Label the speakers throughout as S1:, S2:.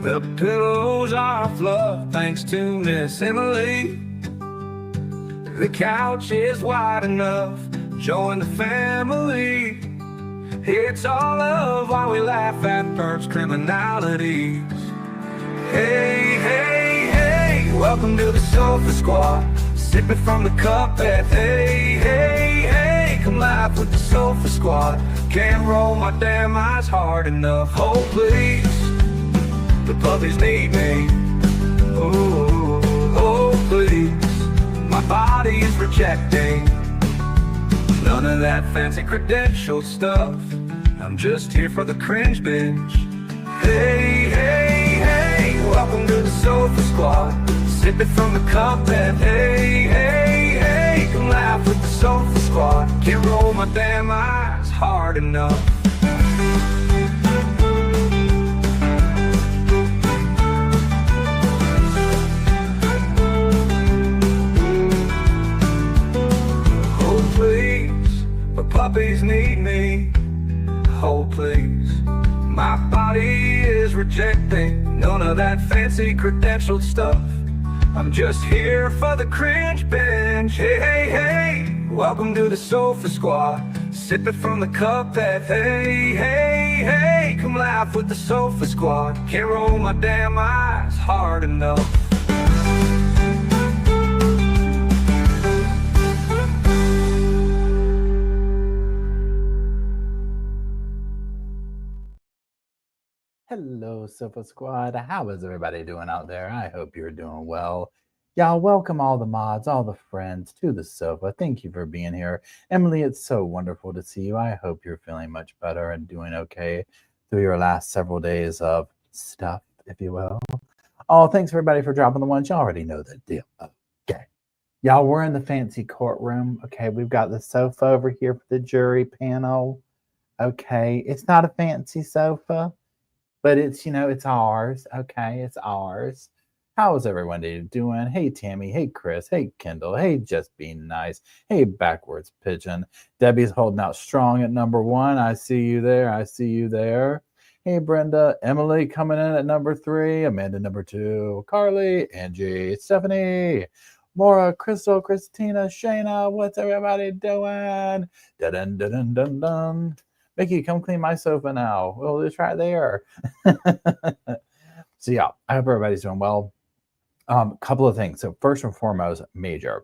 S1: The pillows are fluff thanks to Miss Emily. The couch is wide enough, join the family. It's all love while we laugh at Bert's criminalities. Hey, hey, hey, welcome to the Sofa Squad. Sipping from the cup at hey, hey, hey. Come laugh with the Sofa Squad. Can't roll my damn eyes hard enough. Oh, please, the puppies need me. Ooh, oh, please, my body is rejecting none of that fancy credential stuff. I'm just here for the cringe binge. Hey, hey, hey, welcome to the Sofa Squad. Sipping from the cup and hey, hey, hey. Come laugh with the Sofa Squad. Can't roll my damn eyes hard enough. Oh please, the puppies need me. Oh please, my body is rejecting none of that fancy credentialed stuff. I'm just here for the cringe binge. Hey, hey, hey, welcome to the Sofa Squad. Sipping from the cup that hey, hey, hey. Come laugh with the Sofa Squad. Can't roll my damn eyes hard enough.
S2: Hello, Sofa Squad. How is everybody doing out there? I hope you're doing well. Y'all, welcome all the mods, all the friends to the sofa. Thank you for being here. Emily, it's so wonderful to see you. I hope you're feeling much better and doing okay through your last several days of stuff, if you will. Oh, thanks everybody for dropping the ones. You already know the deal. Okay. Y'all, we're in the fancy courtroom. Okay, we've got the sofa over here for the jury panel. Okay, it's not a fancy sofa, but it's, you know, it's ours. Okay, it's ours. How is everyone doing? Hey, Tammy. Hey, Chris. Hey, Kendall. Hey, Just Being Nice. Hey, Backwards Pigeon. Debbie's holding out strong at number 1. I see you there. I see you there. Hey, Brenda. Emily coming in at number 3. Amanda, number 2. Carly. Angie. Stephanie. Maura. Crystal. Christina. Shayna. What's everybody doing? Dun dun dun dun dun. Mickey, come clean my sofa now. Well, it's right there. So yeah, I hope everybody's doing well. Couple of things. So first and foremost, major.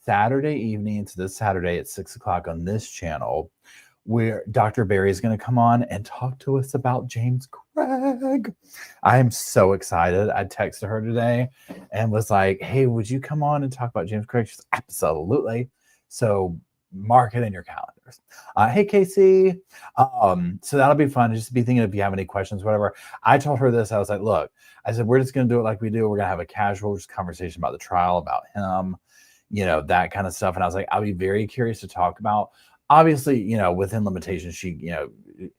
S2: Saturday evening, so this Saturday at 6 o'clock on this channel, where Dr. Barry is going to come on and talk to us about James Craig. I am so excited. I texted her today and was like, hey, would you come on and talk about James Craig? She's like, absolutely. So mark it in your calendars. Hey, Casey. So that'll be fun. Just be thinking if you have any questions, whatever. I told her this. I was like, look, I said, we're just going to do it like we do. We're going to have a casual just conversation about the trial, about him, you know, that kind of stuff. And I was like, I'll be very curious to talk about. Obviously, you know, within limitations, she, you know,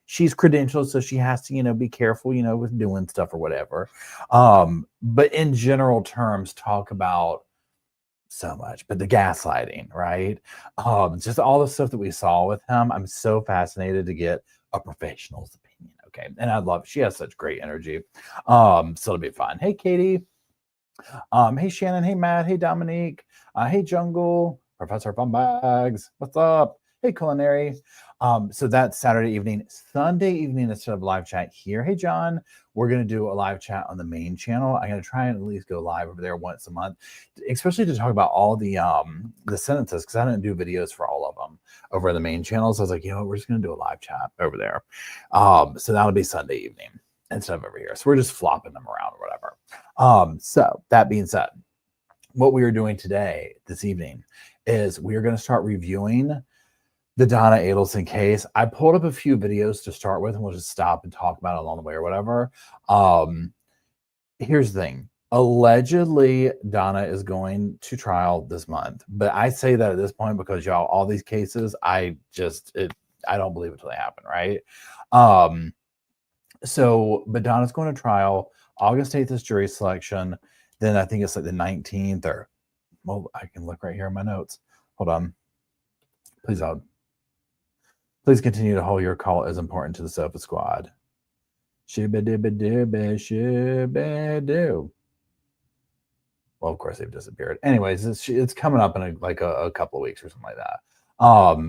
S2: she's credentialed, so she has to, you know, be careful, you know, with doing stuff or whatever. But in general terms, talk about so much, but the gaslighting, right? Just all the stuff that we saw with him. I'm so fascinated to get a professional's opinion. Okay. And I love, she has such great energy. So it'll be fun. Hey, Katie. Hey, Shannon. Hey, Matt. Hey, Dominique. Hey, Jungle. Professor Bumbags. What's up? Hey, Culinary. So that's Saturday evening. Sunday evening, instead of live chat here. Hey, John. We're going to do a live chat on the main channel. I'm going to try and at least go live over there once a month, especially to talk about all the sentences, because I didn't do videos for all of them over the main channel. So I was like, you know what, we're just going to do a live chat over there. So that'll be Sunday evening instead of over here. So we're just flopping them around or whatever. So that being said, what we are doing today, this evening, is we are going to start reviewing the Donna Adelson case. I pulled up a few videos to start with, and we'll just stop and talk about it along the way or whatever. Here's the thing. Allegedly, Donna is going to trial this month. But I say that at this point because, y'all, all these cases, I don't believe it until they happen, right? But Donna's going to trial. August 8th is jury selection. Then I think it's like the 19th or, well, I can look right here in my notes. Hold on. Please hold. Please continue to hold your call is important to the Sofa Squad. Shibba-dibba-dibba, shibba-doo. Well, of course they've disappeared. Anyways, it's coming up in a couple of weeks or something like that.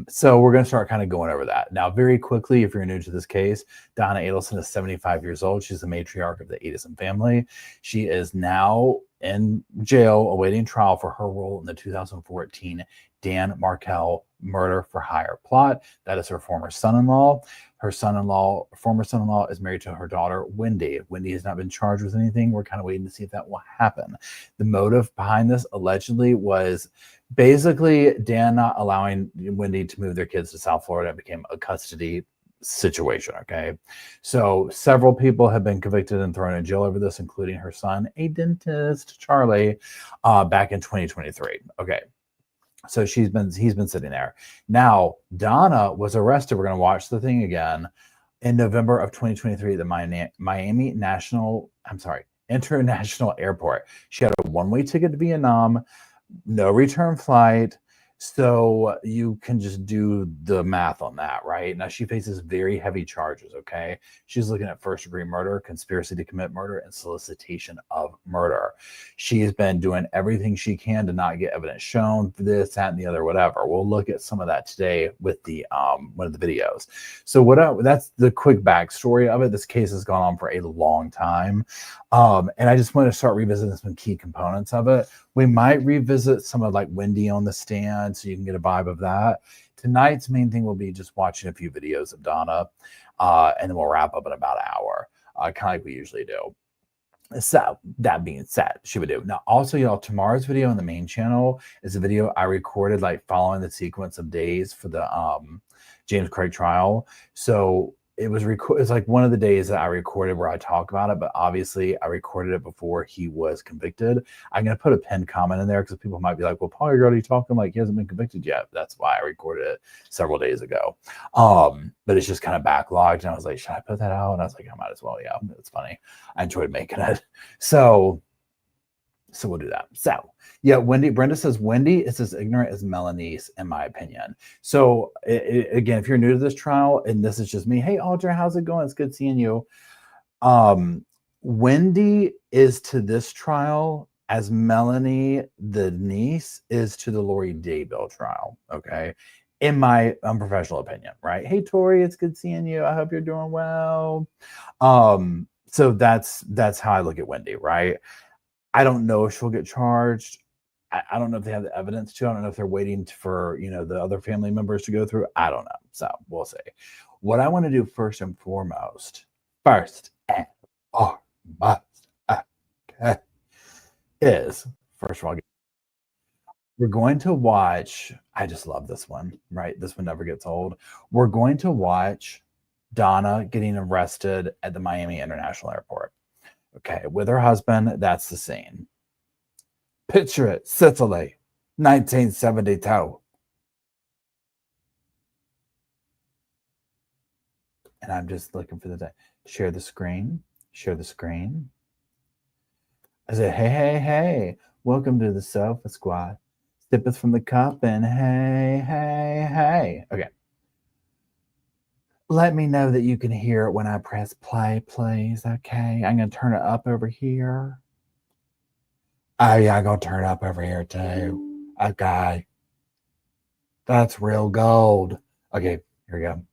S2: So we're going to start kind of going over that. Now, very quickly, if you're new to this case, Donna Adelson is 75 years old. She's the matriarch of the Adelson family. She is now in jail awaiting trial for her role in the 2014 Dan Markel murder for hire plot. That is her former son-in-law. Her former son-in-law, is married to her daughter, Wendy. Wendy has not been charged with anything. We're kind of waiting to see if that will happen. The motive behind this allegedly was basically Dan not allowing Wendy to move their kids to South Florida. It became a custody situation. Okay. So several people have been convicted and thrown in jail over this, including her son, a dentist, Charlie, back in 2023. Okay. So he's been sitting there. Now, Donna was arrested. We're going to watch the thing again in November of 2023 at the Miami International Airport. She had a one-way ticket to Vietnam, no return flight. So you can just do the math on that, right? Now she faces very heavy charges, okay? She's looking at first-degree murder, conspiracy to commit murder, and solicitation of murder. She's been doing everything she can to not get evidence shown for this, that, and the other, whatever. We'll look at some of that today with the one of the videos. So that's the quick backstory of it. This case has gone on for a long time. And I just want to start revisiting some key components of it. We might revisit some of like Wendy on the stand so you can get a vibe of that. Tonight's main thing will be just watching a few videos of Donna, and then we'll wrap up in about an hour, kind of like we usually do. So that being said, she would do. Now, also, y'all, tomorrow's video on the main channel is a video I recorded like following the sequence of days for the James Craig trial. So it's like one of the days that I recorded where I talk about it, but obviously I recorded it before he was convicted. I'm going to put a pinned comment in there because people might be like, well, Paul, you're already talking like he hasn't been convicted yet. That's why I recorded it several days ago. But it's just kind of backlogged. And I was like, should I put that out? And I was like, I might as well. Yeah, it's funny. I enjoyed making it. So we'll do that. So yeah, Brenda says, Wendy is as ignorant as Melanie's, in my opinion. So again, if you're new to this trial and this is just me, hey, Audrey, how's it going? It's good seeing you. Wendy is to this trial as Melanie, the niece, is to the Lori Daybell trial. Okay. In my unprofessional opinion, right? Hey, Tori, it's good seeing you. I hope you're doing well. So that's how I look at Wendy, right? I don't know if she'll get charged. I don't know if they have the evidence to. I don't know if they're waiting for, the other family members to go through. I don't know. So we'll see. What I want to do first and foremost, is, first of all, we're going to watch, I just love this one, right? This one never gets old. We're going to watch Donna getting arrested at the Miami International Airport. Okay, with her husband, that's the scene. Picture it, Sicily, 1972. And I'm just looking for the day. Share the screen. I said, hey, welcome to the Sofa Squad. Sippeth from the cup and hey. Okay. Let me know that you can hear it when I press play, please. Okay. I'm going to turn it up over here. Oh, yeah, I'm going to turn it up over here, too. Okay. That's real gold. Okay, here we go.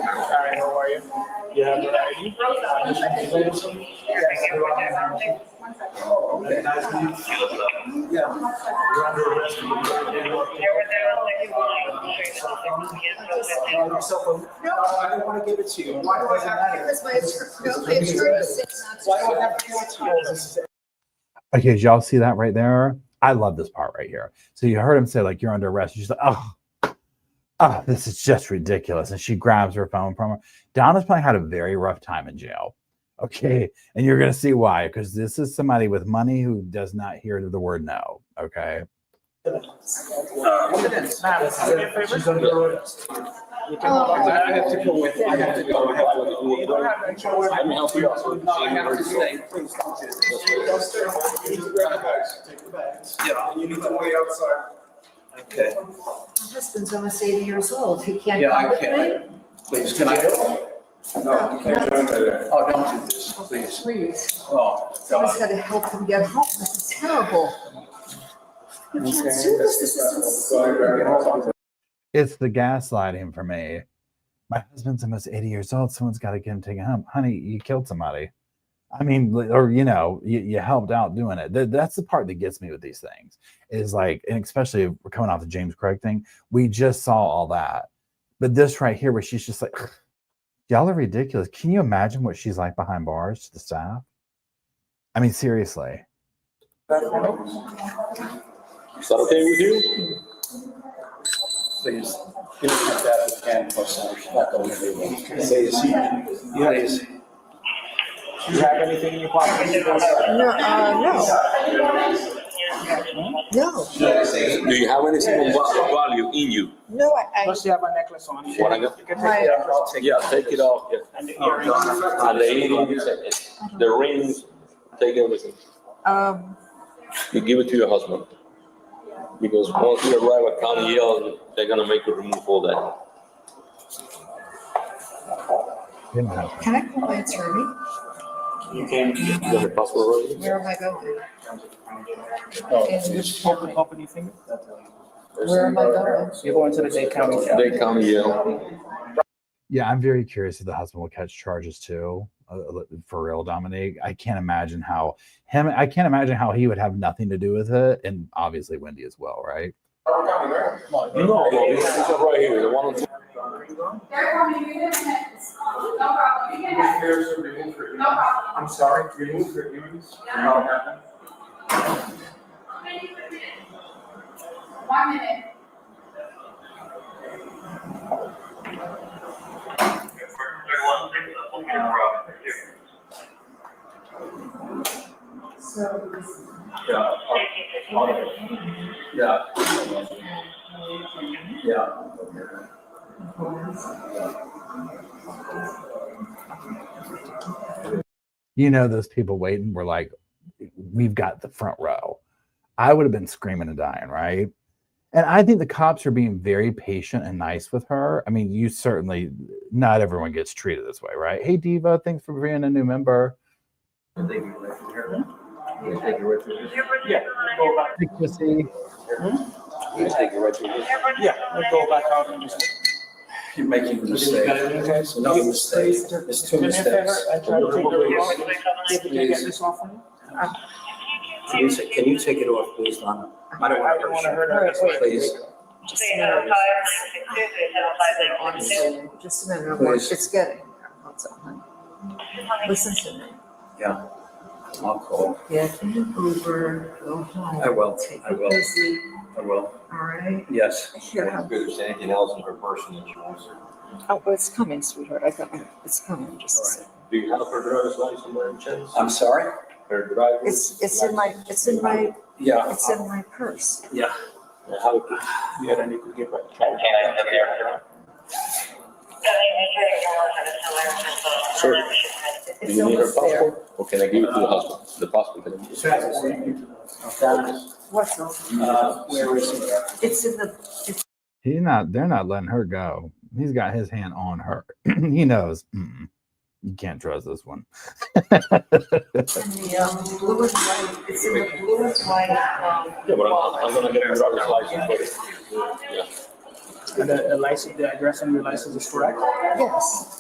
S3: Hi, how are you? Yeah, but I don't want to give it to you. Why do I have to give it to you?
S2: Okay, y'all see that right there? I love this part right here. So you heard him say, like, you're under arrest. She's like, oh, this is just ridiculous. And she grabs her phone from her. Donna's probably had a very rough time in jail. Okay. And you're going to see why, because this is somebody with money who does not hear the word no. Okay.
S3: She's under arrest. I have to go with it. I have to go. You don't have any choice. I can help you. I have to stay. Please don't do this. You need to grab the bags. Take the bags. Yeah. And you need to wait outside. Okay.
S4: My husband's almost 80 years old. He can't
S3: Yeah,
S4: come
S3: I
S4: with
S3: can't.
S4: me.
S3: Please, can I? No, you can't do it. Oh, don't do this, please.
S4: Please.
S3: Oh,
S4: Someone's
S3: God.
S4: got to help him get home. This is terrible. You can't do this. This is insane.
S2: It's the gaslighting for me. My husband's almost 80 years old. Someone's got to get him taken home. Honey, you killed somebody. I mean, or, you know, you helped out doing it. That's the part that gets me with these things is like, and especially if we're coming off the James Craig thing, we just saw all that. But this right here, where she's just like, y'all are ridiculous. Can you imagine what she's like behind bars to the staff? I mean, seriously.
S5: Is that okay with you?
S3: Please. Give me that with Ken plus not going anywhere. Please. Please.
S6: Do you have anything in your pocket?
S4: No. No.
S5: Do you have anything of value in you?
S4: No, I
S6: Plus, you have a necklace on.
S5: What I got?
S6: You can take
S4: My-
S6: it out. I'll take it.
S5: Yeah, take it off. Yeah.
S6: And the earrings.
S5: And the earrings, the rings, take everything. You give it to your husband. Because once you arrive at County Yale, they're gonna make you remove all that.
S4: Can I call my attorney?
S5: You have a passport already?
S4: Where am I going?
S6: Just open up anything.
S4: Where am I going?
S6: You're going to the Dade County.
S5: Dade County Yale.
S2: Yeah, I'm very curious if the husband will catch charges too. For real, Dominique. I can't imagine how he would have nothing to do with it, and obviously Wendy as well, right?
S5: You know, this is right here, the one on top.
S6: I'm sorry, remove your earrings.
S7: 1 minute.
S3: Yeah. Yeah.
S2: You know, those people waiting were like, we've got the front row. I would have been screaming and dying, right? And I think the cops are being very patient and nice with her. I mean, you certainly, not everyone gets treated this way, right? Hey, Diva, thanks for being a new member.
S6: Yeah, go back.
S2: Hey, Chrissy.
S6: Yeah, we'll go back out and just.
S3: You're making a mistake. It's not a mistake. It's two
S6: Do me a favor
S3: mistakes.
S6: and try to take the remote. See if we can get this off of you.
S3: Can you take it off, please, Donna? I don't
S6: I don't want to hurt her.
S3: Please.
S4: Just a minute. Just a minute.
S3: Please.
S4: It's getting there. What's up, honey? Listen to me.
S3: Yeah. I'll call.
S4: Get in an Uber, go home.
S3: I will.
S4: Take
S3: I
S4: it
S3: will.
S4: easy.
S3: I will.
S4: All right?
S3: Yes.
S4: Here,
S5: If there's anything else in her person that you want to.
S4: oh, well, it's coming, sweetheart. I thought it's coming. Just a
S3: All right.
S4: second.
S5: Do you have her driver's license by any chance?
S3: I'm sorry?
S5: Her driver's
S4: It's in my
S3: Yeah.
S4: it's in my purse.
S3: Yeah.
S5: How it
S6: Yeah, then you could get back.
S5: Sir, do
S4: It's
S5: you need her
S4: almost there.
S5: passport? Or can I give it to the husband? The passport can I give it?
S4: What's on?
S3: Where is it?
S4: It's in the.
S2: They're not letting her go. He's got his hand on her. He knows. You can't trust this one.
S4: In the blue and white. It's in the blue and white.
S5: Yeah, but I'm gonna get her driver's license for it. Yeah.
S6: And the license, the address on your license is correct?
S4: Yes.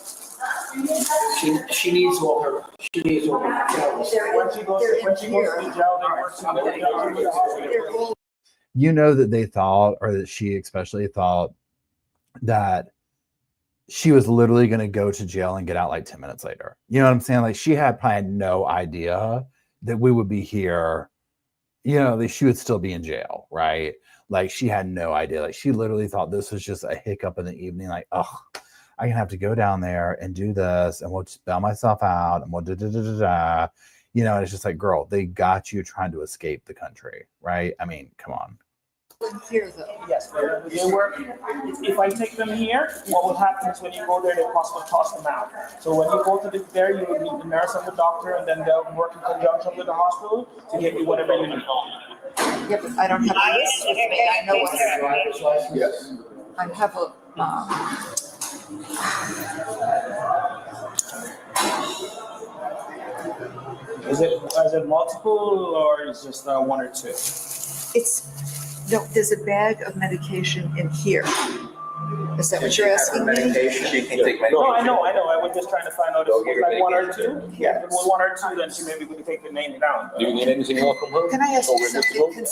S3: She needs all her.
S6: When she goes to the jail, they work together with the hospital.
S2: You know that they thought, or that she especially thought, that she was literally going to go to jail and get out like 10 minutes later. You know what I'm saying? Like she had probably no idea that we would be here. You know, that she would still be in jail, right? Like she had no idea. Like she literally thought this was just a hiccup in the evening. Like, oh, I'm gonna have to go down there and do this, and we'll just bail myself out, and we'll da. You know, and it's just like, girl, they got you trying to escape the country, right? I mean, come on.
S4: Here though.
S6: Yes, they work. If I take them here, what will happen is when you go there, they possibly toss them out. So when you go to there, you will meet the nurse and the doctor, and then they'll work in conjunction with the hospital to get you whatever you need.
S4: Yeah, but I don't have a list with me. I know what's,
S3: Yes.
S4: I have a,
S6: Is it multiple or is just one or two?
S4: it's, no, there's a bag of medication in here. Is that what you're asking me?
S3: She can take medication.
S6: No, I know. I was just trying to find out if
S3: Go
S6: it
S3: get
S6: was
S3: her
S6: like one or
S3: medication.
S6: two. Yeah, if it was one or two, then she maybe could take the name down.
S5: Do you need anything else from her?
S4: Can I ask
S5: Oh,
S4: you
S5: we're good to
S4: something?
S5: go?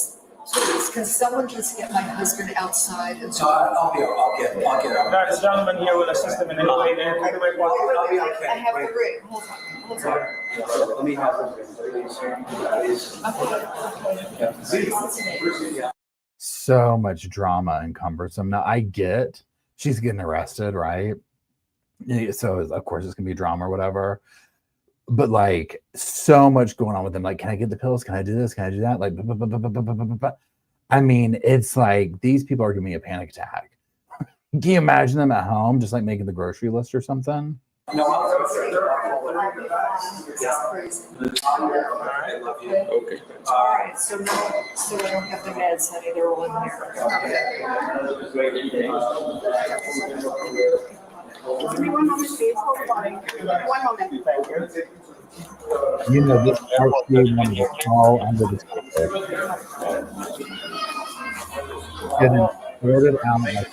S4: Can someone just get my husband outside and
S3: So I'll get her.
S6: The gentleman here will assist them in any way.
S3: I'll be
S4: I
S3: okay.
S4: have the ring, hold on.
S3: Let me have her.
S2: So much drama and cumbersome. Now I get she's getting arrested, right? So of course it's gonna be drama or whatever. But like so much going on with them. Like, can I get the pills? Can I do this? Can I do that? Like, I mean, it's like these people are giving me a panic attack. Can you imagine them at home just like making the grocery list or something?
S3: No,
S4: It's crazy.
S5: Okay.
S4: All right, so no, so I don't have the meds, honey, they're all in here.
S7: Give me 1 moment, please. Hold on. 1 moment.
S2: You know, this RC number is all under the table. Getting sorted out like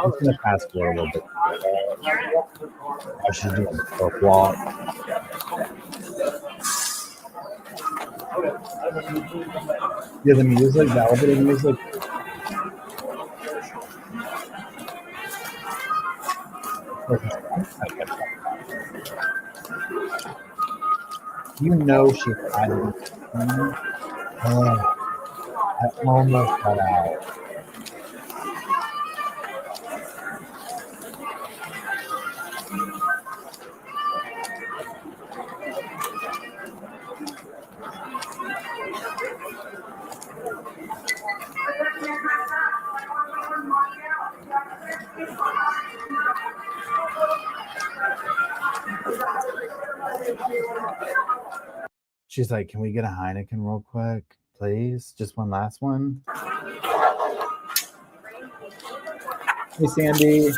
S2: I'm just gonna fast forward a little bit. She's doing the folk walk. Yeah, the music, the elevator music. You know she's hiding. Oh, I almost got out. She's like, can we get a Heineken real quick, please? Just one last one. Hey, Sandy.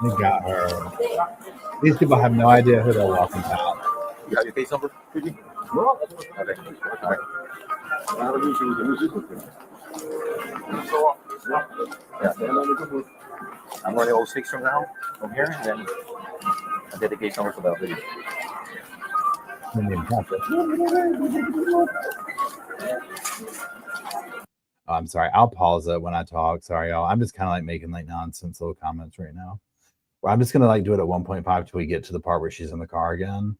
S2: We got her. These people have no idea who they're walking past.
S5: You have your case number? Okay. All right. Yeah. I'm running 06 from now, from here, and then I'll get the case number for that video.
S2: Oh, I'm sorry. I'll pause it when I talk. Sorry, y'all. I'm just kind of like making like nonsense little comments right now. Well, I'm just gonna like do it at 1.5 till we get to the part where she's in the car again.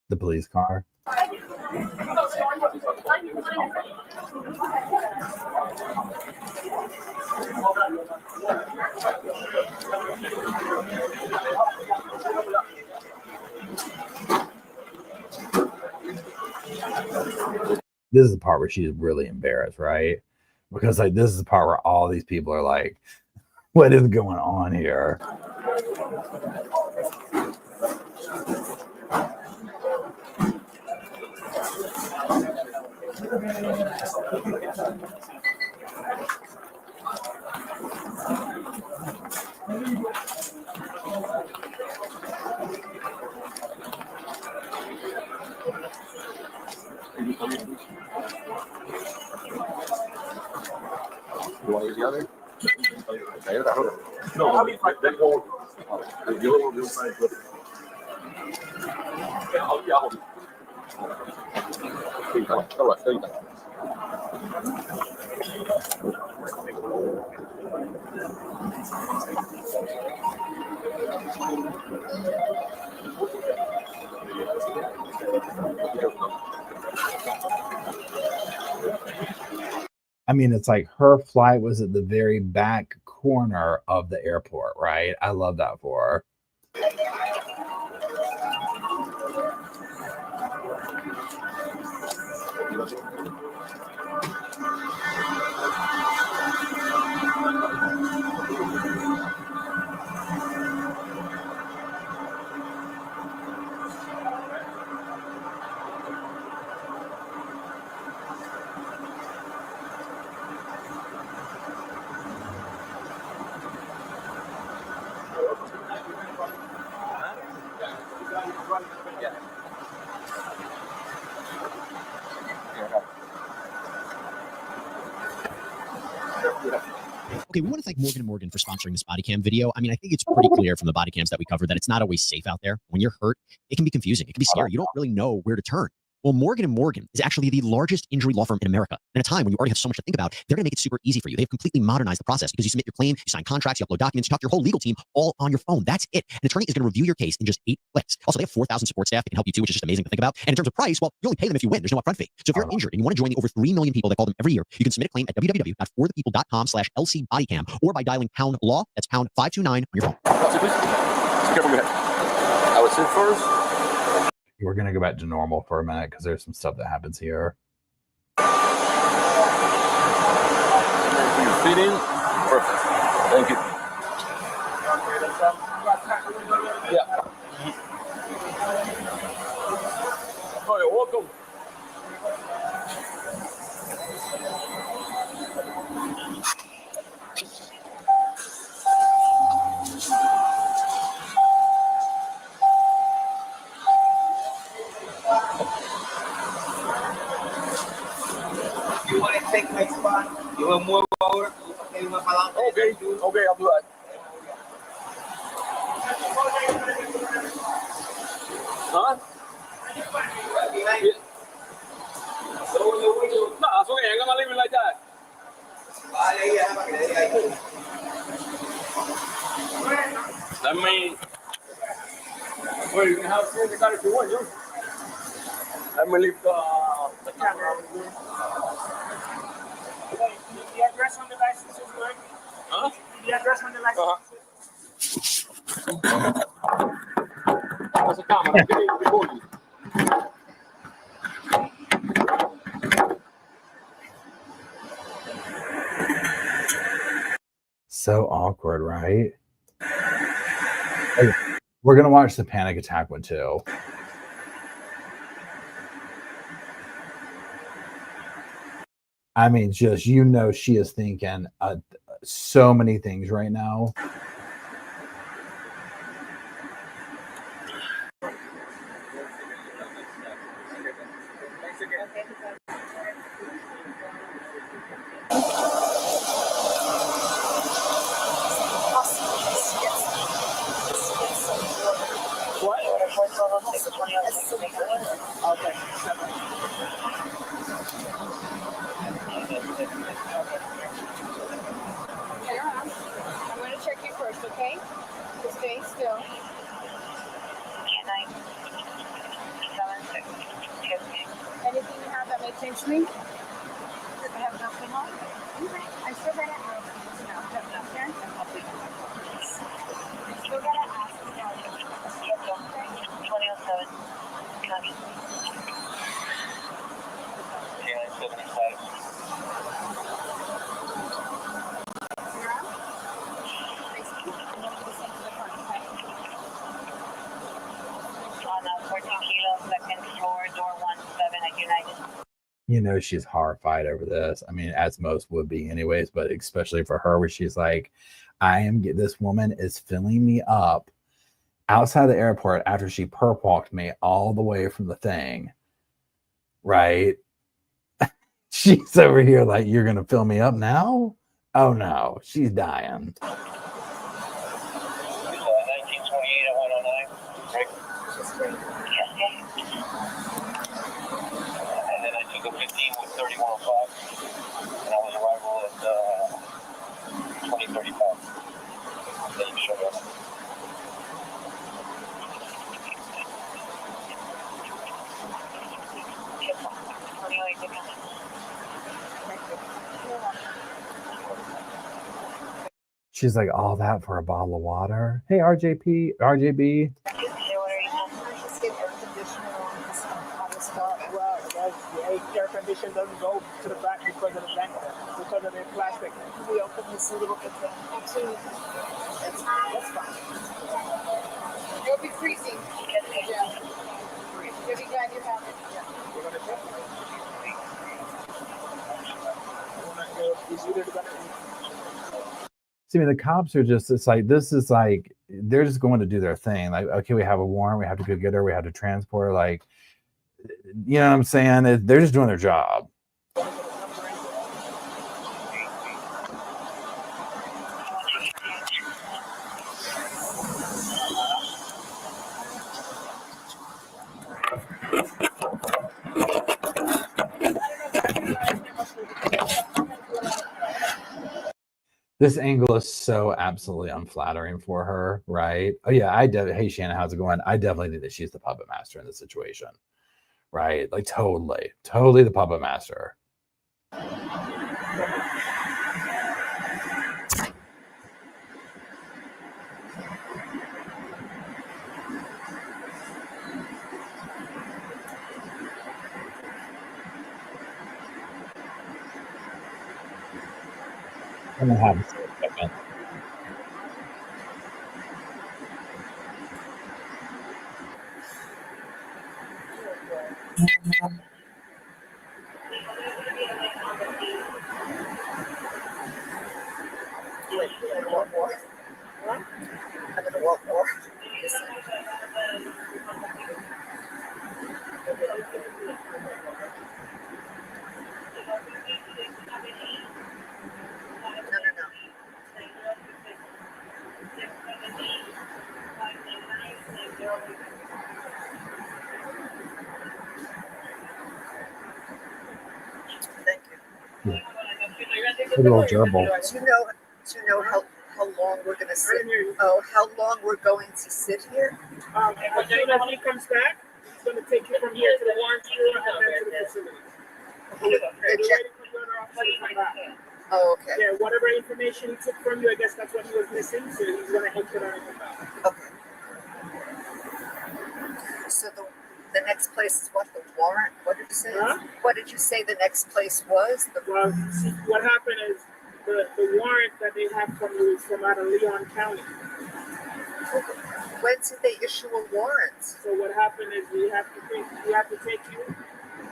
S2: The police car. This is the part where she's really embarrassed, right? Because like this is the part where all these people are like, what is going on here?
S5: You want to use the other? No, I'll be fine. Then go. You'll find it.
S2: I mean, it's like her flight was at the very back corner of the airport, right? I love that for her.
S8: Okay, we want to thank Morgan & Morgan for sponsoring this body cam video. I mean, I think it's pretty clear from the body cams that we covered that it's not always safe out there. When you're hurt, it can be confusing. It can be scary. You don't really know where to turn. Well, Morgan & Morgan is actually the largest injury law firm in America. In a time when you already have so much to think about, they're going to make it super easy for you. They've completely modernized the process because you submit your claim, you sign contracts, you upload documents, you talk to your whole legal team all on your phone. That's it. An attorney is going to review your case in just 8 clicks. Also, they have 4,000 support staff that can help you too, which is just amazing to think about. And in terms of price, well, you only pay them if you win. There's no upfront fee. So if you're injured and you want to join the over 3 million people that call them every year, you can submit a claim at www.forthepeople.com/LCBodyCam or by dialing pound law. That's pound 529 on your phone.
S5: I would sit first.
S2: We're going to go back to normal for a minute because there's some stuff that happens here.
S5: Your feet in. Perfect. Thank you. Yeah. Oh, you're welcome.
S9: You want to take my spot? You want more over? Okay,
S5: I'll do that. Huh? Yeah. No, it's okay. I'm gonna leave it like that. That means, well, you can have the car if you want, yo. Let me leave the camera.
S6: The address on the license is good.
S5: Huh?
S6: The address on the license.
S5: That's a camera.
S2: So awkward, right? Okay, we're going to watch the panic attack one too. I mean, just, you know, she is thinking so many things right now.
S6: Okay.
S7: I'm going to check you first, okay? Just stay still. Anything you have that may change me? I have nothing on. Okay. I still gotta ask you now. Okay? I still gotta ask you now.
S10: 2007. Copy. 75. On 14 Kilo, second floor, door 17 at United.
S2: You know, she's horrified over this. I mean, as most would be anyways, but especially for her, where she's like, this woman is filling me up outside the airport after she perp walked me all the way from the thing, right? She's over here like, you're going to fill me up now? Oh no, she's dying.
S10: 1928 at 109. Right? Yes, and then I took a 15 with 3105. And I was arrival at 2035. Then you showed up.
S2: She's like, all that for a bottle of water. Hey, RJB.
S6: Well, the air condition doesn't go to the back because of the vent, because of the plastic. We open this little bit. Absolutely. That's fine.
S7: It'll be freezing. Yeah. You'll be glad you have it. Yeah.
S6: We're gonna check.
S2: See, I mean, the cops are just, it's like, this is like, they're just going to do their thing. Like, okay, we have a warrant, we have to go get her, we have to transport her. Like, you know what I'm saying? They're just doing their job. This angle is so absolutely unflattering for her, right? Oh yeah, hey Shannon, how's it going? I definitely think that she's the puppet master in this situation, right? Like totally the puppet master. I'm gonna have a second.
S4: Thank you.
S2: Good old gerbil.
S4: Do you know how long we're going to sit? Oh, how long we're going to sit here?
S6: As soon as he comes back, he's going to take you from here to the warrant bureau and then to the facility.
S4: Oh, okay.
S6: Yeah, whatever information he took from you, I guess that's what he was missing, so he's going to help you out.
S4: Okay. So the next place is what, the warrant? What did you say?
S6: Huh?
S4: What did you say the next place was?
S6: Well, see, what happened is the warrant that they have from you is from out of Leon County.
S4: When did they issue a warrant?
S6: So what happened is we have to take you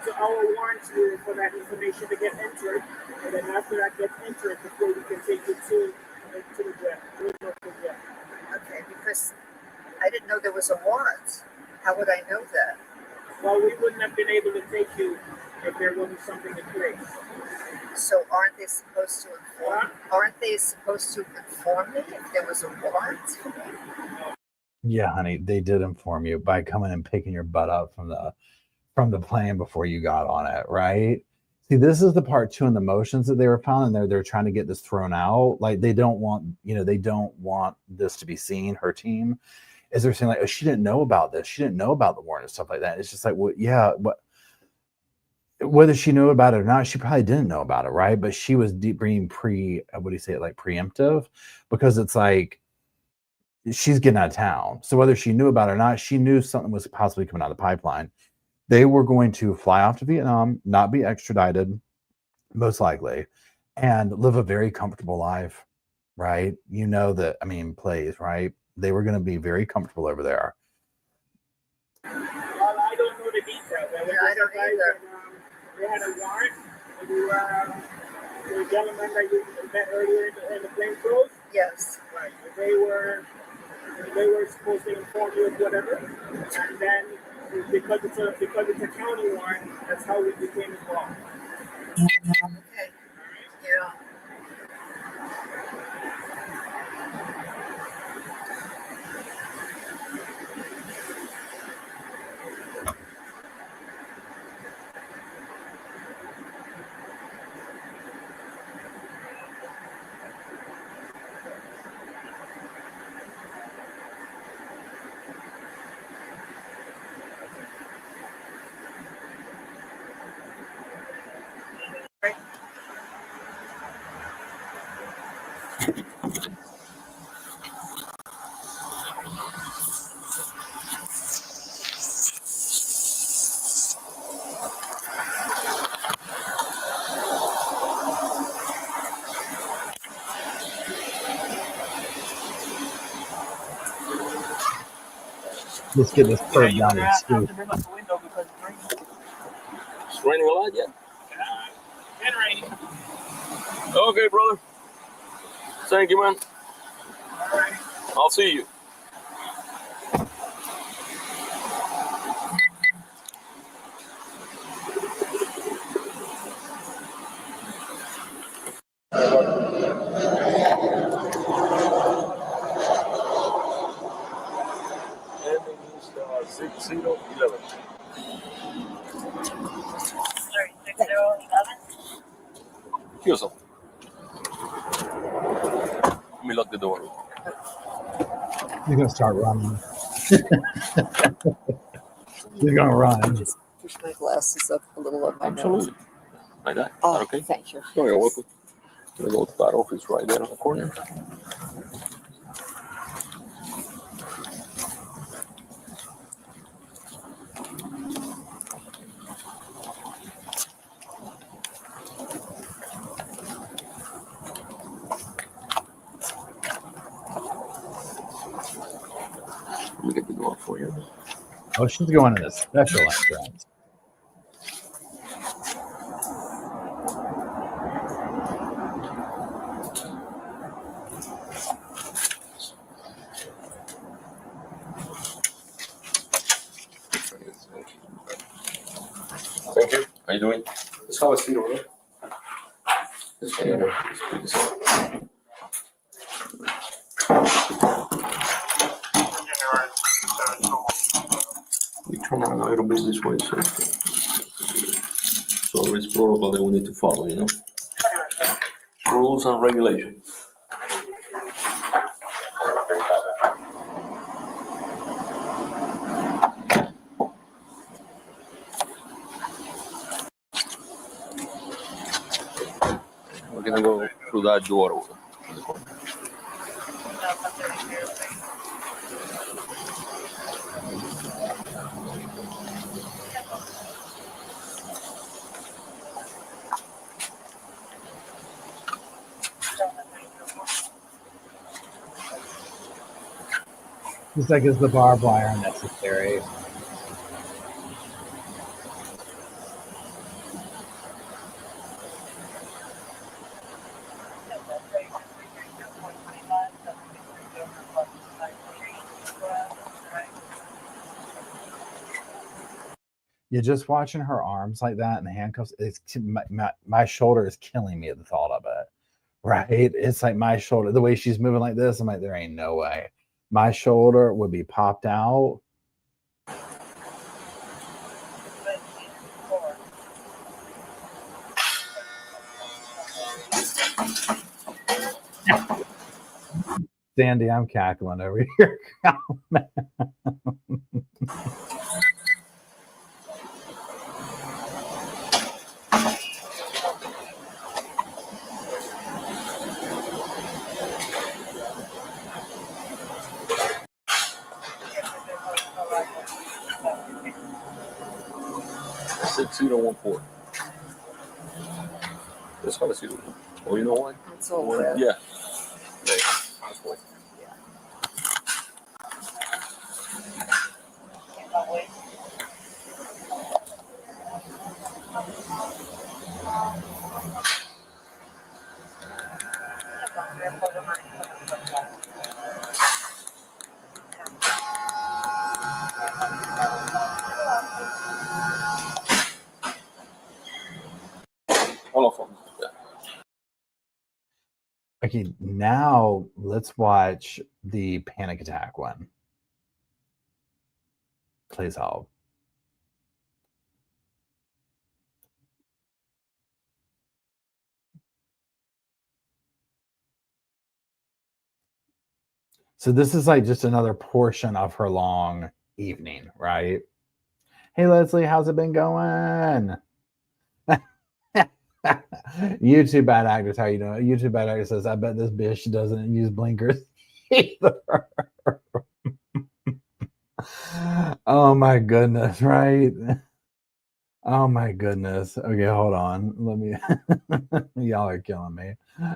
S6: to our warrant bureau for that information to get entered, and then after that gets entered, before we can take you to the jail.
S4: Okay, because I didn't know there was a warrant. How would I know that?
S6: Well, we wouldn't have been able to take you if there wasn't something in place.
S4: So aren't they supposed to inform? Aren't they supposed to inform me if there was a warrant?
S2: Yeah, honey, they did inform you by coming and picking your butt up from the plane before you got on it, right? See, this is the part two in the motions that they were found, and they're trying to get this thrown out. Like they don't want this to be seen. Her team is they're saying like, oh, she didn't know about this. She didn't know about the warrant and stuff like that. It's just like, well, yeah, but whether she knew about it or not, she probably didn't know about it, right? But she was being preemptive, because it's like she's getting out of town. So whether she knew about it or not, she knew something was possibly coming out of the pipeline. They were going to fly off to Vietnam, not be extradited, most likely, and live a very comfortable life, right? You know that, I mean, plays, right? They were going to be very comfortable over there.
S6: Well, I don't know the details.
S4: I don't either.
S6: They had a warrant. The gentleman that you met earlier in the plainclothes?
S4: Yes.
S6: Right. They were supposed to inform you of whatever, and then because it's a county warrant, that's how we became involved.
S4: Okay. Yeah.
S2: Let's get this
S6: Yeah,
S2: bird
S6: you're
S2: down
S6: gonna
S2: the
S6: have
S2: street.
S6: to bring up the window because it's raining.
S5: It's raining a lot, yeah?
S6: Been raining.
S5: Okay, brother. Thank you, man.
S6: All right.
S5: I'll see you. Ending is 6011.
S10: 36011.
S5: Yourself. Let me lock the door.
S2: He's gonna start running. He's gonna run.
S4: Just push my glasses up a little on my nose.
S5: Absolutely. Like that?
S4: Oh,
S5: Okay.
S4: thank you.
S5: Oh, you're welcome. The go to that office right there on the corner. Let me get the door for you.
S2: Oh, she's going in a special entrance.
S5: Thank you. How you doing?
S3: Let's have a seat over there.
S5: We turn around a little bit this way, so it's protocol that we need to follow, you know? Rules and regulations. We're gonna go through that door over there.
S2: It's like, is the barbed wire necessary? You're just watching her arms like that and the handcuffs. It's my shoulder is killing me at the thought of it. Right? It's like my shoulder, the way she's moving like this. I'm like, there ain't no way. My shoulder would be popped out. Sandy, I'm cackling over here.
S5: Six 014. Let's have a seat. Oh, you know what?
S4: It's all red.
S5: Yeah. That's what. All of them. Yeah.
S2: Okay, now let's watch the panic attack one. Please hold. So this is like just another portion of her long evening, right? Hey, Leslie, how's it been going? YouTube bad actors, how you doing? YouTube bad actor says, I bet this bitch doesn't use blinkers either. Oh my goodness, right? Oh my goodness. Okay, hold on. Let me y'all are killing me.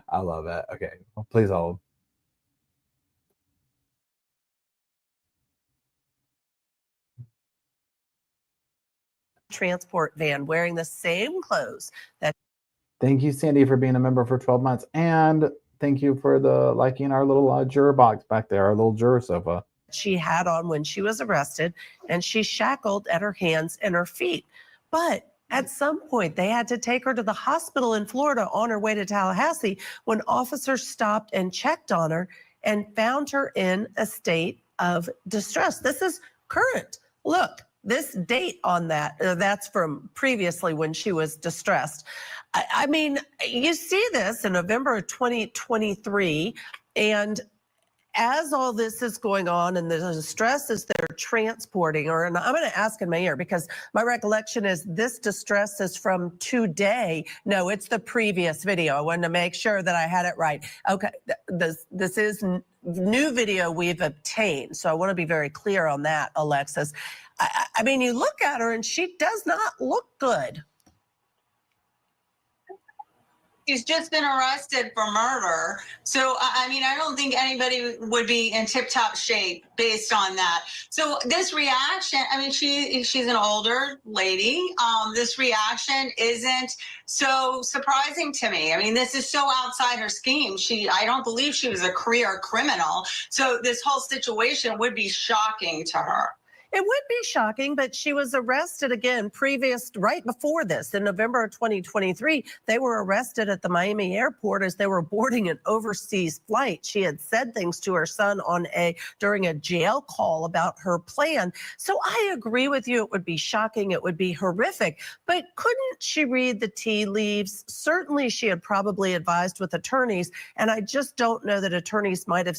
S2: I love it. Okay, well, please hold.
S11: transport van wearing the same clothes that.
S2: Thank you, Sandy, for being a member for 12 months. And thank you for the liking our little juror box back there, our little juror sofa.
S11: She had on when she was arrested, and she's shackled at her hands and her feet. But at some point, they had to take her to the hospital in Florida on her way to Tallahassee when officers stopped and checked on her and found her in a state of distress. This is current. Look, this date on that, that's from previously when she was distressed. I mean, you see this in November of 2023, and as all this is going on and the distress is they're transporting her, and I'm going to ask in my ear because my recollection is this distress is from today. No, it's the previous video. I wanted to make sure that I had it right. Okay, this is new video we've obtained, so I want to be very clear on that, Alexis. I mean, you look at her and she does not look good.
S12: She's just been arrested for murder. So, I mean, I don't think anybody would be in tip-top shape based on that. So this reaction, I mean, she's an older lady. This reaction isn't so surprising to me. I mean, this is so outside her scheme. I don't believe she was a career criminal. So this whole situation would be shocking to her.
S11: It would be shocking, but she was arrested again right before this. In November of 2023, they were arrested at the Miami airport as they were boarding an overseas flight. She had said things to her son during a jail call about her plan. So I agree with you. It would be shocking. It would be horrific. But couldn't she read the tea leaves? Certainly she had probably advised with attorneys, and I just don't know that attorneys might have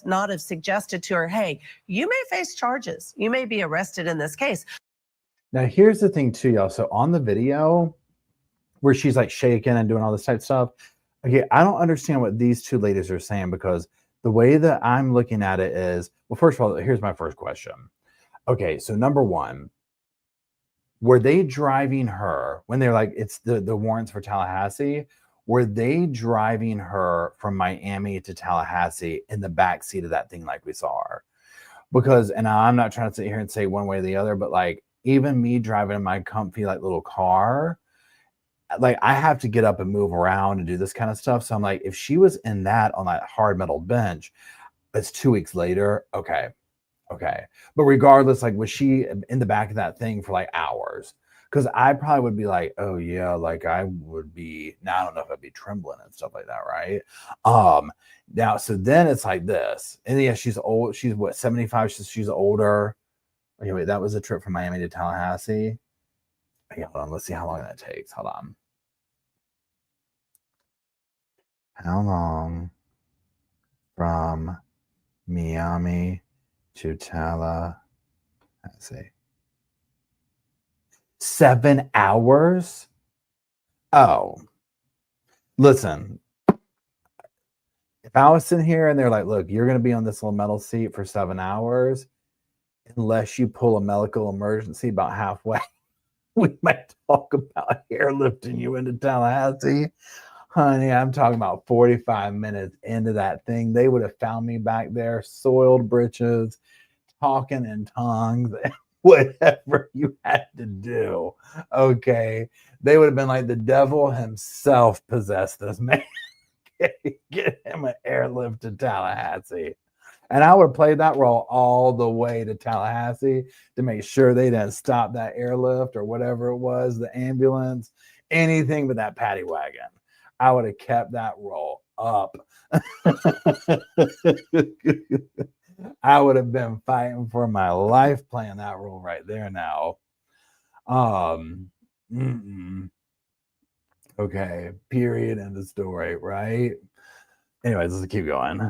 S11: not have suggested to her, hey, you may face charges. You may be arrested in this case.
S2: Now, here's the thing too, y'all. So on the video where she's like shaking and doing all this type of stuff, okay, I don't understand what these two ladies are saying, because the way that I'm looking at it is, well, first of all, here's my first question. Okay, so number one, were they driving her when they're like, it's the warrants for Tallahassee? Were they driving her from Miami to Tallahassee in the back seat of that thing like we saw her? Because, and I'm not trying to sit here and say one way or the other, but like even me driving in my comfy like little car, like I have to get up and move around and do this kind of stuff. So I'm like, if she was in that on that hard metal bench, it's 2 weeks later. Okay. But regardless, like was she in the back of that thing for like hours? Because I probably would be like, oh yeah, like I would be, now I don't know if I'd be trembling and stuff like that, right? Now, so then it's like this. And yeah, she's old. She's what, 75? She's older. Okay, wait, that was a trip from Miami to Tallahassee. Okay, hold on. Let's see how long that takes. Hold on. How long from Miami to Tallahassee? 7 hours? Oh, listen. If I was sitting here and they're like, look, you're going to be on this little metal seat for 7 hours, unless you pull a medical emergency about halfway, we might talk about airlifting you into Tallahassee. Honey, I'm talking about 45 minutes into that thing. They would have found me back there, soiled britches, talking in tongues, whatever you had to do. Okay. They would have been like, the devil himself possessed this man. Get him an airlift to Tallahassee. And I would have played that role all the way to Tallahassee to make sure they didn't stop that airlift or whatever it was, the ambulance, anything but that paddy wagon. I would have kept that role up. I would have been fighting for my life playing that role right there now. Okay, period, end of story, right? Anyways, let's keep going.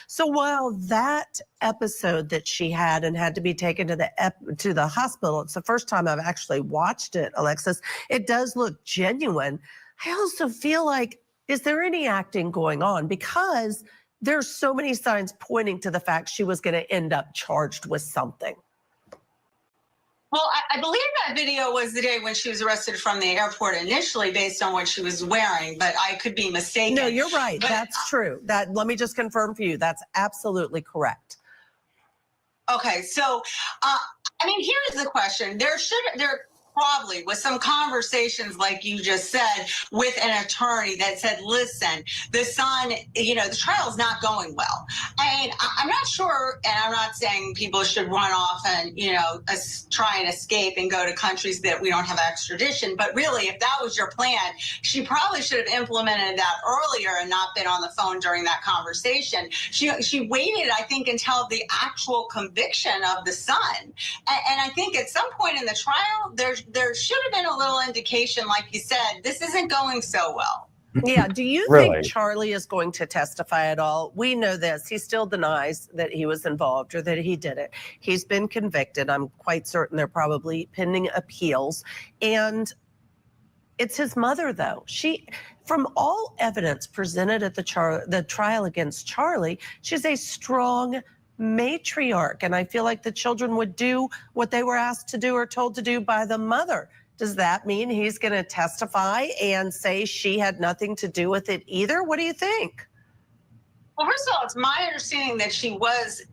S11: So while that episode that she had and had to be taken to the hospital, it's the first time I've actually watched it, Alexis, it does look genuine. I also feel like, is there any acting going on? Because there's so many signs pointing to the fact she was going to end up charged with something.
S12: Well, I believe that video was the day when she was arrested from the airport initially based on what she was wearing, but I could be mistaken.
S11: No, you're right. That's true. Let me just confirm for you. That's absolutely correct.
S12: Okay, so, I mean, here's the question. probably with some conversations like you just said with an attorney that said, listen, the son, the trial's not going well. And I'm not sure, and I'm not saying people should run off and, try and escape and go to countries that we don't have extradition. But really, if that was your plan, she probably should have implemented that earlier and not been on the phone during that conversation. She waited, I think, until the actual conviction of the son. And I think at some point in the trial, there should have been a little indication, like you said, this isn't going so well.
S11: Yeah. Do you think Charlie is going to testify at all? We know this. He still denies that he was involved or that he did it. He's been convicted. I'm quite certain they're probably pending appeals. And it's his mother, though. From all evidence presented at the trial against Charlie, she's a strong matriarch. And I feel like the children would do what they were asked to do or told to do by the mother. Does that mean he's going to testify and say she had nothing to do with it either? What do you think?
S12: Well, first of all, it's my understanding that she was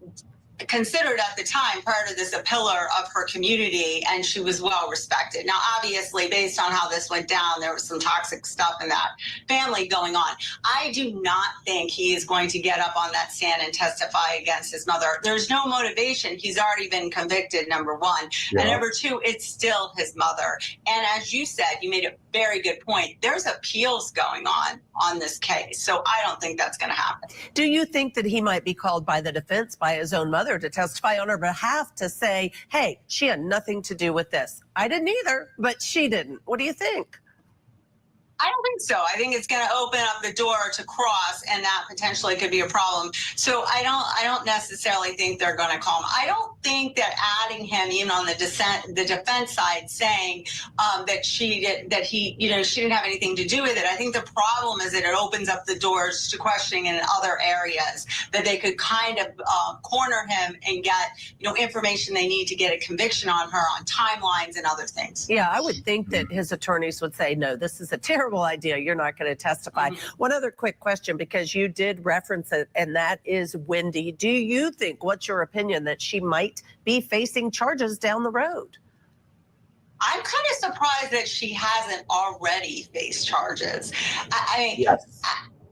S12: considered at the time prior to this a pillar of her community, and she was well respected. Now, obviously, based on how this went down, there was some toxic stuff in that family going on. I do not think he is going to get up on that stand and testify against his mother. There's no motivation. He's already been convicted, number one. Yeah. And number two, it's still his mother. And as you said, you made a very good point. There's appeals going on this case. So I don't think that's going to happen.
S11: Do you think that he might be called by the defense, by his own mother, to testify on her behalf to say, hey, she had nothing to do with this? I didn't either, but she didn't. What do you think?
S12: I don't think so. I think it's going to open up the door to cross, and that potentially could be a problem. So I don't necessarily think they're going to call him. I don't think that adding him, even on the defense side, saying that she didn't have anything to do with it. I think the problem is that it opens up the doors to questioning in other areas, that they could kind of corner him and get information they need to get a conviction on her, on timelines and other things.
S11: Yeah, I would think that his attorneys would say, no, this is a terrible idea. You're not going to testify. One other quick question, because you did reference it, and that is Wendy. Do you think, what's your opinion, that she might be facing charges down the road?
S12: I'm kind of surprised that she hasn't already faced charges. I mean,
S2: yes.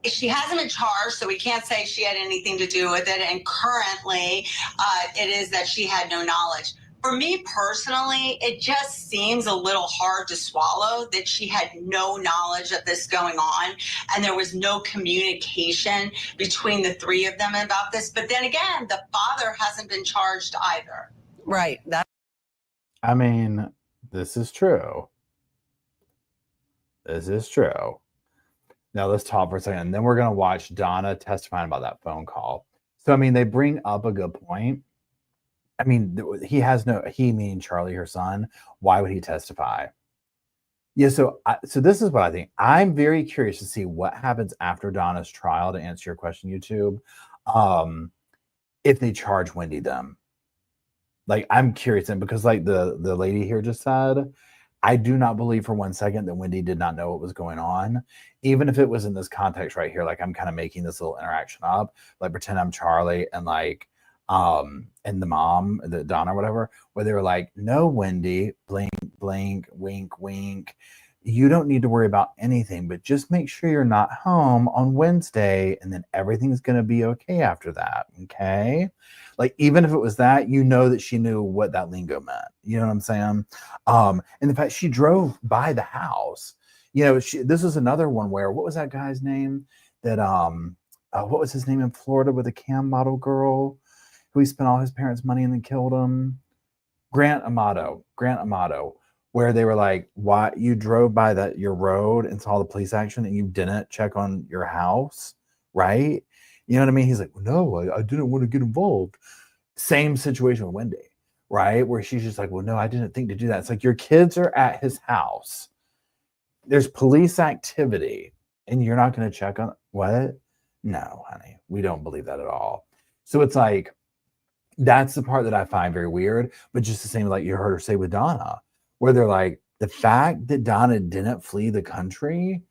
S12: She hasn't been charged, so we can't say she had anything to do with it. And currently, it is that she had no knowledge. For me personally, it just seems a little hard to swallow that she had no knowledge of this going on, and there was no communication between the three of them about this. But then again, the father hasn't been charged either.
S11: Right.
S2: I mean, this is true. This is true. Now let's talk for a second, and then we're going to watch Donna testifying about that phone call. So, I mean, they bring up a good point. I mean, he meaning Charlie, her son. Why would he testify? Yeah, so this is what I think. I'm very curious to see what happens after Donna's trial, to answer your question, YouTube. If they charge Wendy them. Like, I'm curious, and because like the lady here just said, I do not believe for 1 second that Wendy did not know what was going on. Even if it was in this context right here, like I'm kind of making this little interaction up, like pretend I'm Charlie and like and the mom, the Donna, whatever, where they were like, no, Wendy, blink, blink, wink, wink. You don't need to worry about anything, but just make sure you're not home on Wednesday, and then everything's going to be okay after that. Okay. Like, even if it was that, that she knew what that lingo meant. You know what I'm saying? And in fact, she drove by the house. This is another one where, what was that guy's name? That, what was his name in Florida with the cam model girl? Who he spent all his parents' money and then killed him? Grant Amato, where they were like, why you drove by your road and saw the police action and you didn't check on your house, right? You know what I mean? He's like, well, no, I didn't want to get involved. Same situation with Wendy, right? Where she's just like, well, no, I didn't think to do that. It's like, your kids are at his house. There's police activity and you're not going to check on what? No, honey, we don't believe that at all. So it's like, that's the part that I find very weird, but just the same like you heard her say with Donna, where they're like, the fact that Donna didn't flee the country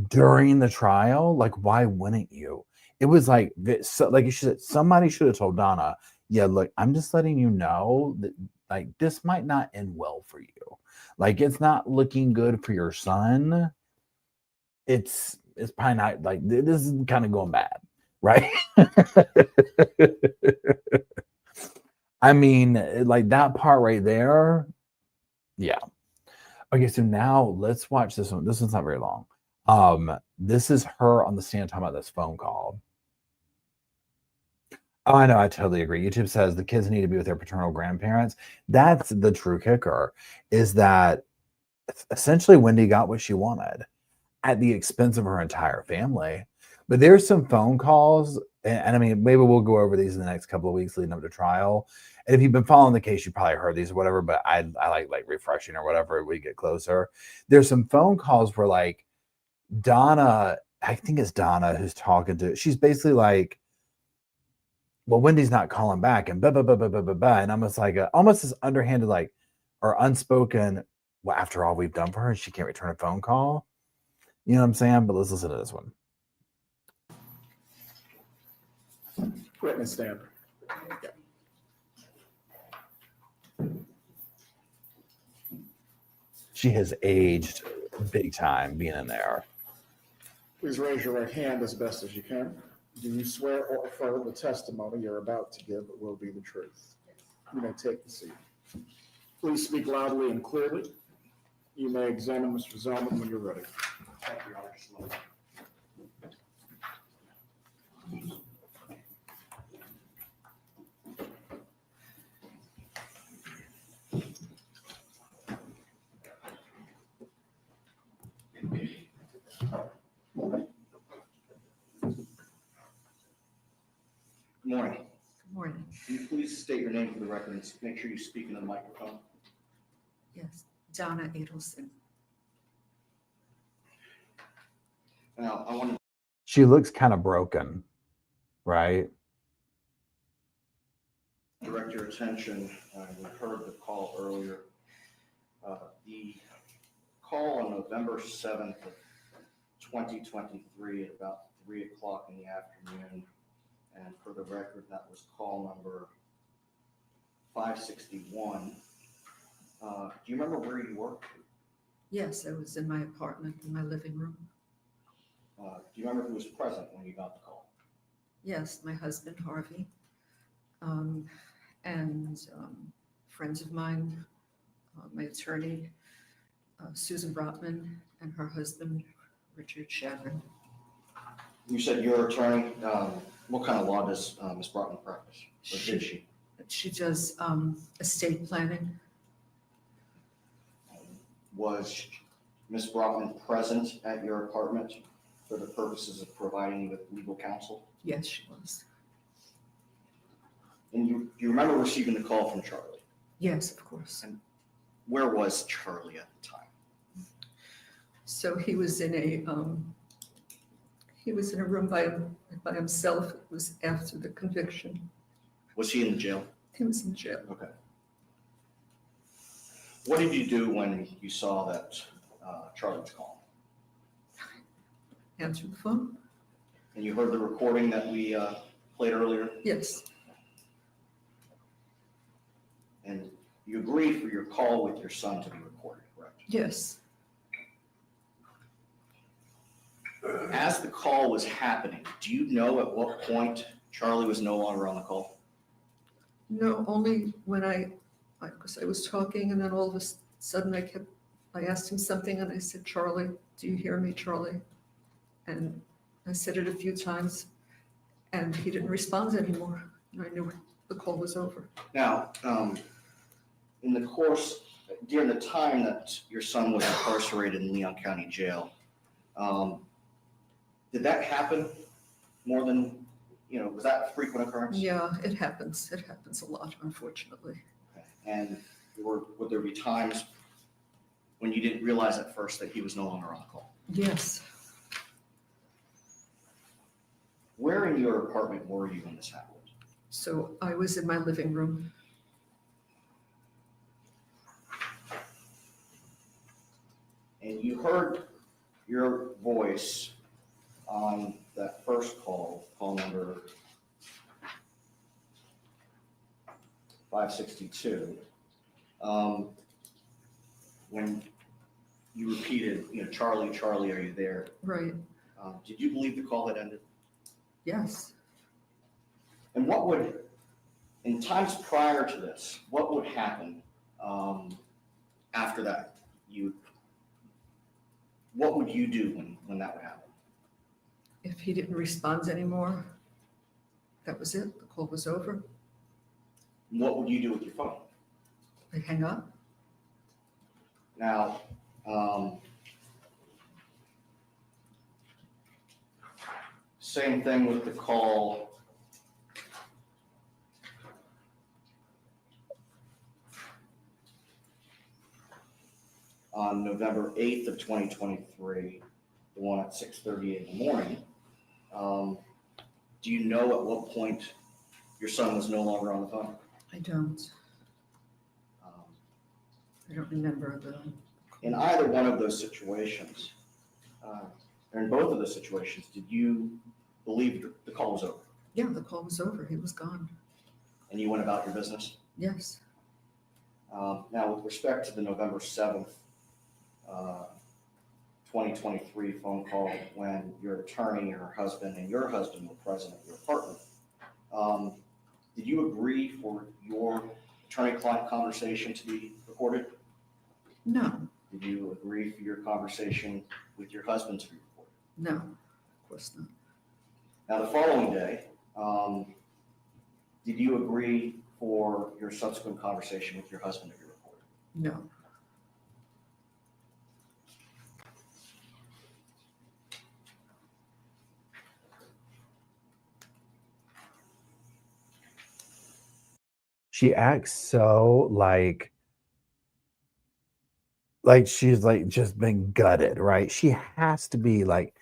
S2: during the trial, like, why wouldn't you? It was like you said, somebody should have told Donna, yeah, look, I'm just letting you know that like this might not end well for you. Like it's not looking good for your son. It's probably not like this is kind of going bad, right? I mean, like that part right there. Yeah. Okay, so now let's watch this one. This one's not very long. This is her on the stand talking about this phone call. Oh, I know, I totally agree. YouTube says the kids need to be with their paternal grandparents. That's the true kicker, is that essentially Wendy got what she wanted at the expense of her entire family. But there's some phone calls, and I mean, maybe we'll go over these in the next couple of weeks leading up to trial. And if you've been following the case, you probably heard these or whatever, but I like refreshing or whatever we get closer. There's some phone calls where like Donna, I think it's Donna who's talking to, she's basically like, well, Wendy's not calling back and blah, blah, blah, blah, blah, blah, blah. And almost like almost this underhanded, like, or unspoken, well, after all we've done for her, she can't return a phone call. You know what I'm saying? But let's listen to this one.
S3: Witness stand.
S2: She has aged big time being in there.
S3: Please raise your right hand as best as you can. Do you swear or affirm the testimony you're about to give will be the truth? You may take the seat. Please speak loudly and clearly. You may examine Mr. Zellman when you're ready. Thank you, Your Honor.
S13: Good morning.
S14: Good morning.
S13: Can you please state your name for the record and make sure you speak into the microphone?
S14: Yes, Donna Adelson.
S13: Now, I want to
S2: She looks kind of broken, right?
S13: direct your attention. We heard the call earlier. The call on November 7th of 2023 at about 3 o'clock in the afternoon. And for the record, that was call number 561. Do you remember where you worked?
S14: Yes, I was in my apartment in my living room.
S13: Do you remember who was present when you got the call?
S14: Yes, my husband, Harvey, and friends of mine, my attorney, Susan Brotman, and her husband, Richard Chadron.
S13: You said your attorney. What kind of law does Ms. Brotman practice? Or did she?
S14: She does estate planning.
S13: Was Ms. Brotman present at your apartment for the purposes of providing you with legal counsel?
S14: Yes, she was.
S13: And you remember receiving the call from Charlie?
S14: Yes, of course.
S13: And where was Charlie at the time?
S14: So he was in a room by himself. It was after the conviction.
S13: Was he in the jail?
S14: He was in jail.
S13: Okay. What did you do when you saw that Charlie was calling?
S14: Answered the phone.
S13: And you heard the recording that we played earlier?
S14: Yes.
S13: And you agreed for your call with your son to be recorded, correct?
S14: Yes.
S13: As the call was happening, do you know at what point Charlie was no longer on the call?
S14: No, only when because I was talking and then all of a sudden I asked him something and I said, Charlie, do you hear me, Charlie? And I said it a few times and he didn't respond anymore. And I knew the call was over.
S13: Now, in the course, during the time that your son was incarcerated in Leon County Jail, did that happen more than, was that a frequent occurrence?
S14: Yeah, it happens. It happens a lot, unfortunately.
S13: Okay. And would there be times when you didn't realize at first that he was no longer on the call?
S14: Yes.
S13: Where in your apartment were you when this happened?
S14: So I was in my living room.
S13: And you heard your voice on that first call number 562. When you repeated, Charlie, Charlie, are you there?
S14: Right,
S13: Did you believe the call had ended?
S14: yes.
S13: And what would, in times prior to this, what would happen after that? What would you do when that would happen?
S14: If he didn't respond anymore, that was it. The call was over.
S13: What would you do with your phone?
S14: I'd hang up.
S13: Now, same thing with the call on November 8th of 2023, the one at 6:30 in the morning. Do you know at what point your son was no longer on the phone?
S14: I don't. I don't remember
S13: In either one of those situations, or in both of those situations, did you believe the call was over?
S14: Yeah, the call was over. He was gone.
S13: And you went about your business?
S14: Yes.
S13: Now, with respect to the November 7th, 2023 phone call when your attorney, her husband, and your husband were present at your apartment, did you agree for your attorney-client conversation to be recorded?
S14: No,
S13: Did you agree for your conversation with your husband to be recorded?
S14: no, of course not.
S13: Now, the following day, did you agree for your subsequent conversation with your husband to be recorded?
S14: No.
S2: She acts so like she's like just been gutted, right? She has to be like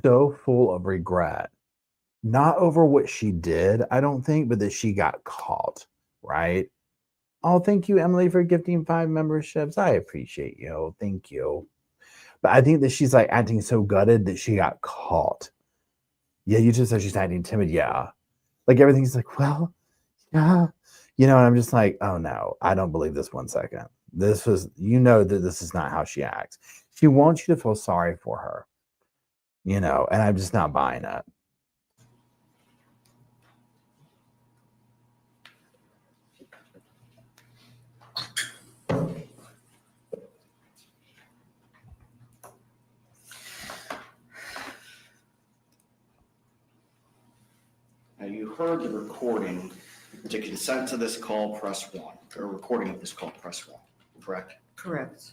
S2: so full of regret, not over what she did, I don't think, but that she got caught, right? Oh, thank you, Emily, for gifting 5 memberships. I appreciate you. Thank you. But I think that she's like acting so gutted that she got caught. Yeah, you just said she's acting timid. Yeah. Like everything's like, well, yeah. And I'm just like, oh no, I don't believe this 1 second. This was, that this is not how she acts. She wants you to feel sorry for her, and I'm just not buying it.
S13: Now, you heard the recording. To consent to this call, press 1. Or recording of this call, press 1. Correct?
S14: Correct.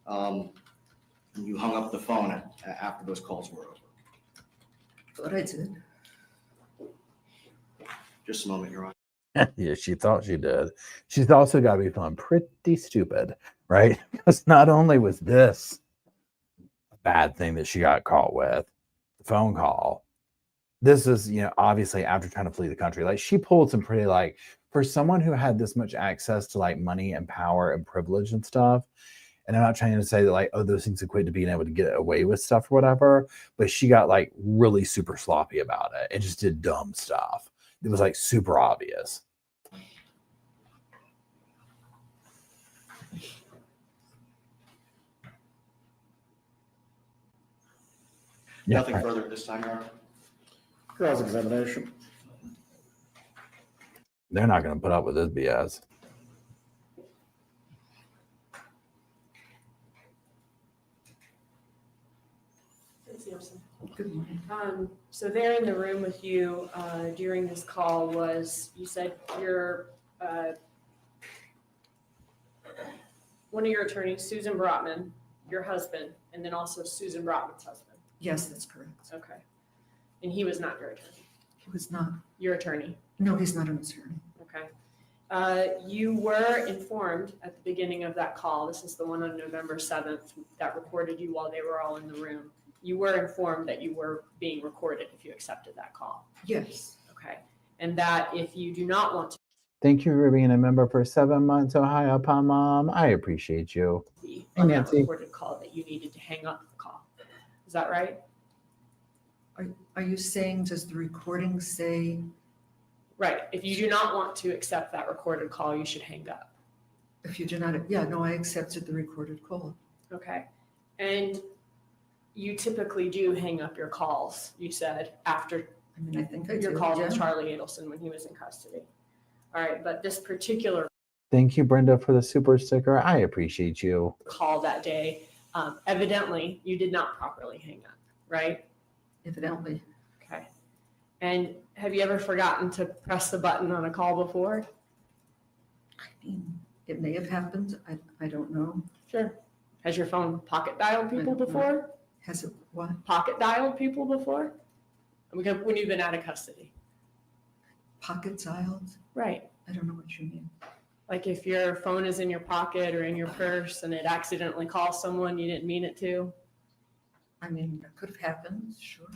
S13: You hung up the phone after those calls were over.
S14: Thought I did.
S13: Just a moment, Your Honor.
S2: Yeah, she thought she did. She's also got to be feeling pretty stupid, right? Because not only was this a bad thing that she got caught with, the phone call, this is, obviously after trying to flee the country. Like she pulled some pretty, for someone who had this much access to money and power and privilege and stuff. And I'm not trying to say that those things equate to being able to get away with stuff or whatever, but she got really super sloppy about it and just did dumb stuff. It was super obvious.
S13: Nothing further at this time, Your Honor.
S3: Cross-examination.
S2: They're not going to put up with this BS.
S14: Good morning.
S15: So there in the room with you during this call was, you said your one of your attorneys, Susan Brotman, your husband, and then also Susan Brotman's husband.
S14: Yes, that's correct.
S15: Okay. And he was not your attorney.
S14: He was not.
S15: Your attorney.
S14: No, he's not an attorney.
S15: Okay. You were informed at the beginning of that call, this is the one on November 7th that recorded you while they were all in the room. You were informed that you were being recorded if you accepted that call.
S14: Yes.
S15: Okay. And that if you do not want to
S2: Thank you for being a member for 7 months. Oh, hi, Upon Mom. I appreciate you.
S15: be
S2: Hey,
S15: on that
S2: Nancy.
S15: recorded call, that you needed to hang up the call. Is that right?
S14: Are you saying, does the recording say
S15: Right. If you do not want to accept that recorded call, you should hang up.
S14: If you do not, yeah, no, I accepted the recorded call.
S15: Okay. And you typically do hang up your calls, you said, after
S14: I mean, I think I
S15: your
S14: did,
S15: calls with
S14: yeah.
S15: Charlie Adelson when he was in custody. All right. But this particular
S2: Thank you, Brenda, for the super sticker. I appreciate you.
S15: call that day, evidently you did not properly hang up, right?
S14: Evidently.
S15: Okay. And have you ever forgotten to press the button on a call before?
S14: I mean, it may have happened. I don't know.
S15: Sure. Has your phone pocket dialed people before?
S14: Has it what?
S15: Pocket dialed people before? When you've been out of custody.
S14: Pocket dialed?
S15: Right.
S14: I don't know what you mean.
S15: Like if your phone is in your pocket or in your purse and it accidentally calls someone you didn't mean it to?
S14: I mean, that could have happened, sure.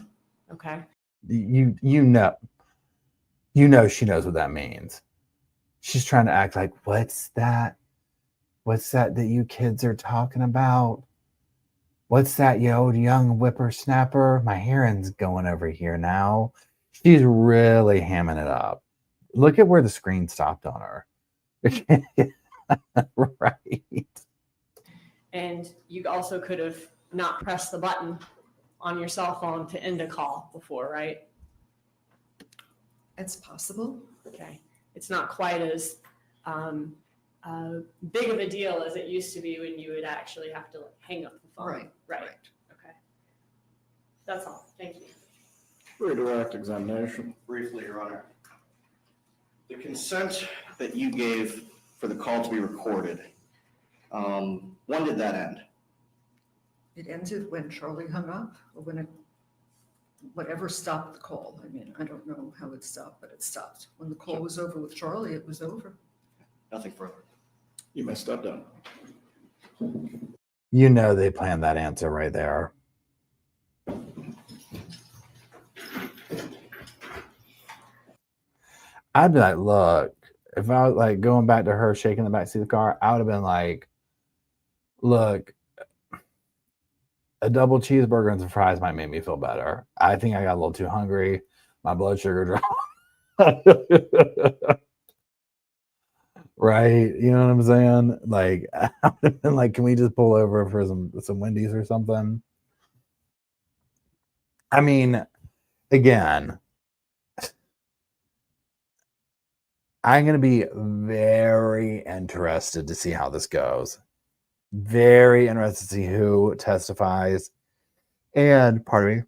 S15: Okay.
S2: You know she knows what that means. She's trying to act like, what's that? What's that you kids are talking about? What's that, you old young whippersnapper? My hearing's going over here now. She's really hamming it up. Look at where the screen stopped on her. Right.
S15: And you also could have not pressed the button on your cell phone to end a call before, right?
S14: It's possible.
S15: Okay. It's not quite as big of a deal as it used to be when you would actually have to hang up the phone.
S14: Right.
S15: Okay. That's all. Thank you.
S3: Redirect examination.
S13: Briefly, Your Honor. The consent that you gave for the call to be recorded, when did that end?
S14: It ended when Charlie hung up or when whatever stopped the call. I mean, I don't know how it stopped, but it stopped. When the call was over with Charlie, it was over.
S13: Nothing further.
S3: You may step down.
S2: You know they planned that answer right there. I'd be like, look, if I was like going back to her shaking the backseat of the car, I would have been like, look, a double cheeseburger and some fries might make me feel better. I think I got a little too hungry. My blood sugar dropped. Right? You know what I'm saying? Like, I would have been like, can we just pull over for some Wendy's or something? I mean, again, I'm going to be very interested to see how this goes. Very interested to see who testifies. And, pardon me,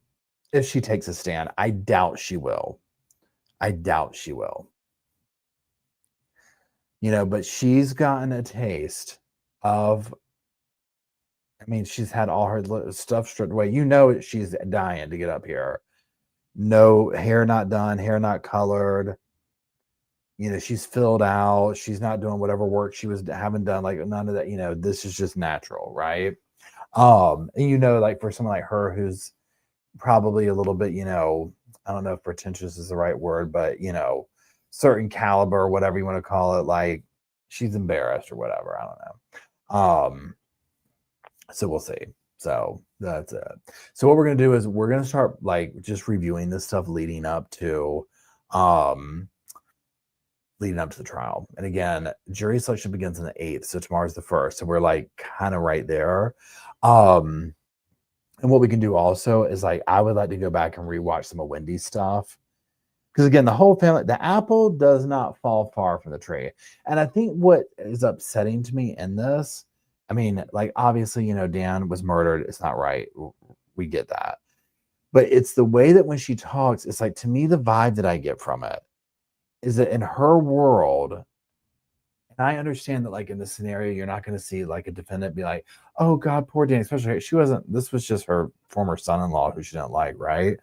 S2: if she takes a stand. I doubt she will. You know, but she's gotten a taste of, I mean, she's had all her stuff stripped away. You know, she's dying to get up here. No hair not done, hair not colored. You know, she's filled out. She's not doing whatever work she was having done. Like none of that, you know, this is just natural, right? And you know, like for someone like her who's probably a little bit, you know, I don't know if pretentious is the right word, but you know, certain caliber, whatever you want to call it, like she's embarrassed or whatever. I don't know. So we'll see. So that's it. So what we're gonna do is we're gonna start like just reviewing this stuff leading up to the trial. And again, jury selection begins on the 8th. So tomorrow's the 1st. So we're like kind of right there. And what we can do also is like, I would like to go back and rewatch some of Wendy's stuff. Because again, the whole family, the apple does not fall far from the tree. And I think what is upsetting to me in this, I mean, like obviously, you know, Dan was murdered. It's not right. We get that. But it's the way that when she talks, it's like, to me, the vibe that I get from it is that in her world, and I understand that like in this scenario, you're not going to see like a defendant be like, oh God, poor Danny, especially this was just her former son-in-law who she didn't like, right?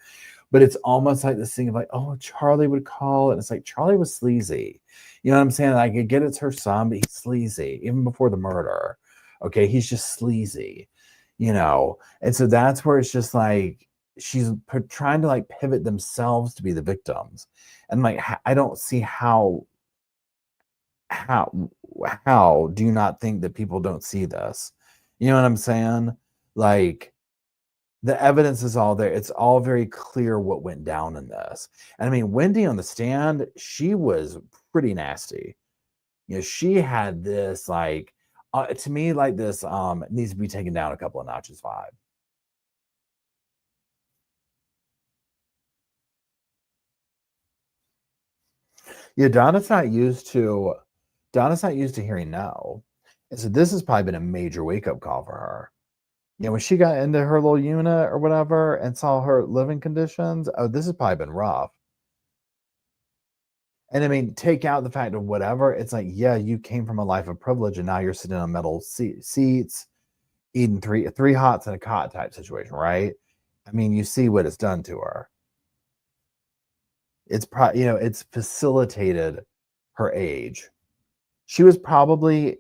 S2: But it's almost like this thing of like, oh, Charlie would call. And it's like, Charlie was sleazy. You know what I'm saying? Like, I get it's her son, but he's sleazy, even before the murder. Okay, he's just sleazy, you know? And so that's where it's just like, she's trying to like pivot themselves to be the victims. And like, I don't see how do you not think that people don't see this? You know what I'm saying? Like, The evidence is all there. It's all very clear what went down in this. And I mean, Wendy on the stand, she was pretty nasty. You know, she had this like, to me, like this needs to be taken down a couple of notches vibe. Yeah, Donna's not used to hearing no. And so this has probably been a major wake-up call for her. You know, when she got into her little unit or whatever and saw her living conditions, oh, this has probably been rough. And I mean, take out the fact of whatever, it's like, yeah, you came from a life of privilege and now you're sitting on metal seats, eating three hots and a cot type situation, right? I mean, you see what it's done to her. It's probably, you know, it's facilitated her age. She was probably,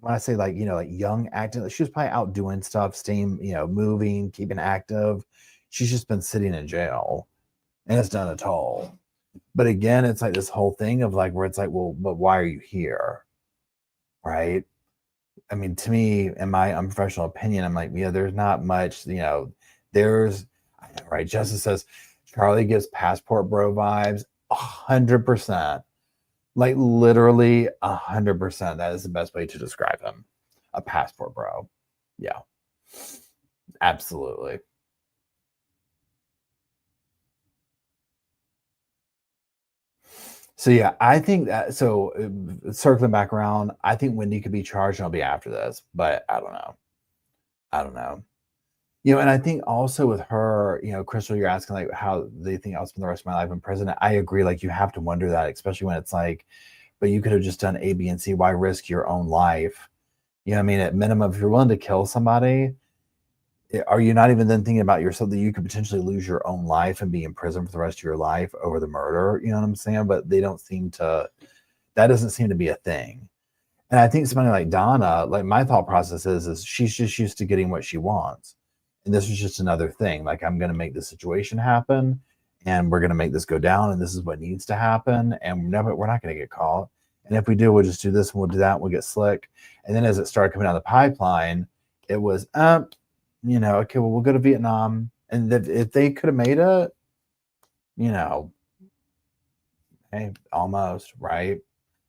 S2: when I say like, you know, like young acting, she was probably out doing stuff, staying, you know, moving, keeping active. She's just been sitting in jail and it's done a toll. But again, it's like this whole thing of like, where it's like, well, but why are you here? Right? I mean, to me, in my unprofessional opinion, I'm like, yeah, there's not much, you know, right? Justice says, Charlie gives passport bro vibes 100%. Like literally 100%. That is the best way to describe him. A passport bro. Yeah. Absolutely. So yeah, I think that, so circling back around, I think Wendy could be charged and I'll be after this, but I don't know. You know, and I think also with her, you know, Crystal, you're asking like how they think I'll spend the rest of my life in prison. I agree. Like you have to wonder that, especially when it's like, but you could have just done A, B, and C. Why risk your own life? You know what I mean? At minimum, if you're willing to kill somebody, are you not even then thinking about yourself that you could potentially lose your own life and be in prison for the rest of your life over the murder? You know what I'm saying? But they don't seem to, that doesn't seem to be a thing. And I think somebody like Donna, like my thought process is she's just used to getting what she wants. And this was just another thing. Like, I'm going to make this situation happen and we're going to make this go down. And this is what needs to happen. And we're not going to get caught. And if we do, we'll just do this and we'll do that. And we'll get slick. And then as it started coming down the pipeline, it was, you know, okay, well, we'll go to Vietnam. And if they could have made it, you know, hey, almost, right?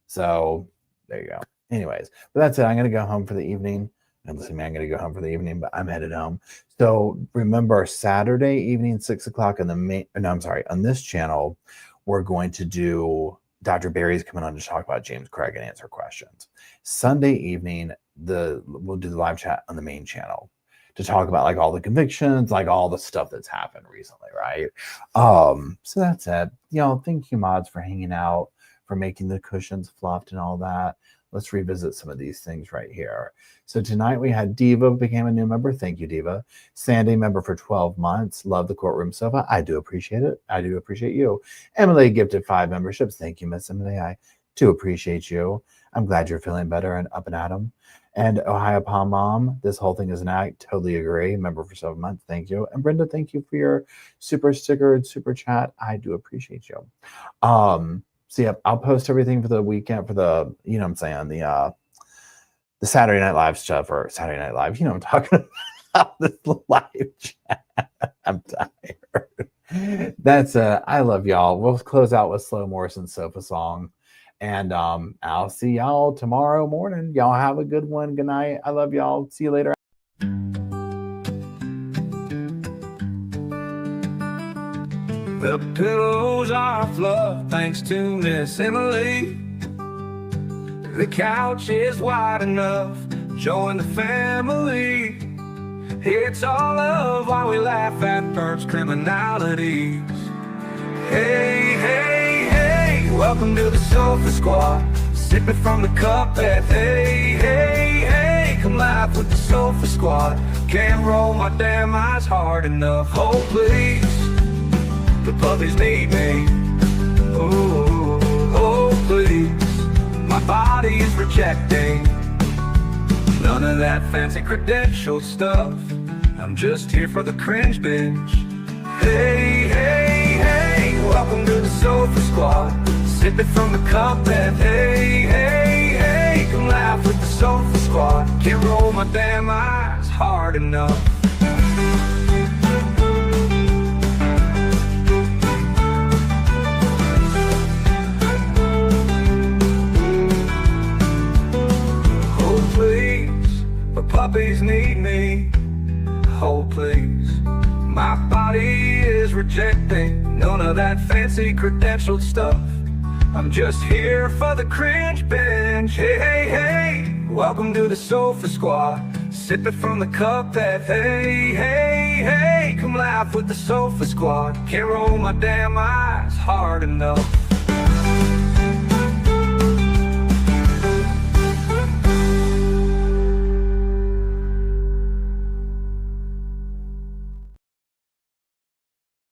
S2: So there you go. Anyways, but that's it. I'm going to go home for the evening. And listen, I'm going to go home for the evening, but I'm headed home. So remember, Saturday evening, 6 o'clock on on this channel, we're going to do, Dr. Barry's coming on to talk about James Craig and answer questions. Sunday evening, we'll do the live chat on the main channel to talk about like all the convictions, like all the stuff that's happened recently, right? So that's it. You know, thank you, mods, for hanging out, for making the cushions fluffed and all that. Let's revisit some of these things right here. So tonight we had Diva became a new member. Thank you, Diva. Sandy, member for 12 months. Love the courtroom sofa. I do appreciate it. I do appreciate you. Emily gifted 5 memberships. Thank you, Miss Emily. I do appreciate you. I'm glad you're feeling better and up and at 'em. And Ohio Palm Mom, this whole thing is an act. Totally agree. Member for 7 months. Thank you. And Brenda, thank you for your super sticker and super chat. I do appreciate you. So yeah, I'll post everything for the weekend for the, you know what I'm saying, the Saturday Night Live stuff, or Saturday Night Live, you know what I'm talking about, this live chat. I'm tired. That's I love y'all. We'll close out with Slow Morrison's Sofa Song. And I'll see y'all tomorrow morning. Y'all have a good one. Good night. I love y'all. See you later.
S1: The pillows are fluff thanks to Miss Emily. The couch is wide enough. Join the family. It's all love while we laugh at first criminalities. Hey, hey, hey, welcome to the Sofa Squad. Sipping from the cup at hey, hey, hey, come laugh with the Sofa Squad. Can't roll my damn eyes hard enough. Oh, please. The puppies need me. Oh, oh, please. My body is rejecting none of that fancy credential stuff. I'm just here for the cringe binge. Hey, hey, hey, welcome to the Sofa Squad. Sipping from the cup and hey, hey, hey, come laugh with the Sofa Squad. Can't roll my damn eyes hard enough. rejecting none of that fancy credentialed stuff. I'm just here for the cringe binge. Hey, hey, hey, welcome to the Sofa Squad. Sipping from the cup that, hey, hey, hey, come laugh with the Sofa Squad. Can't roll my damn eyes hard enough.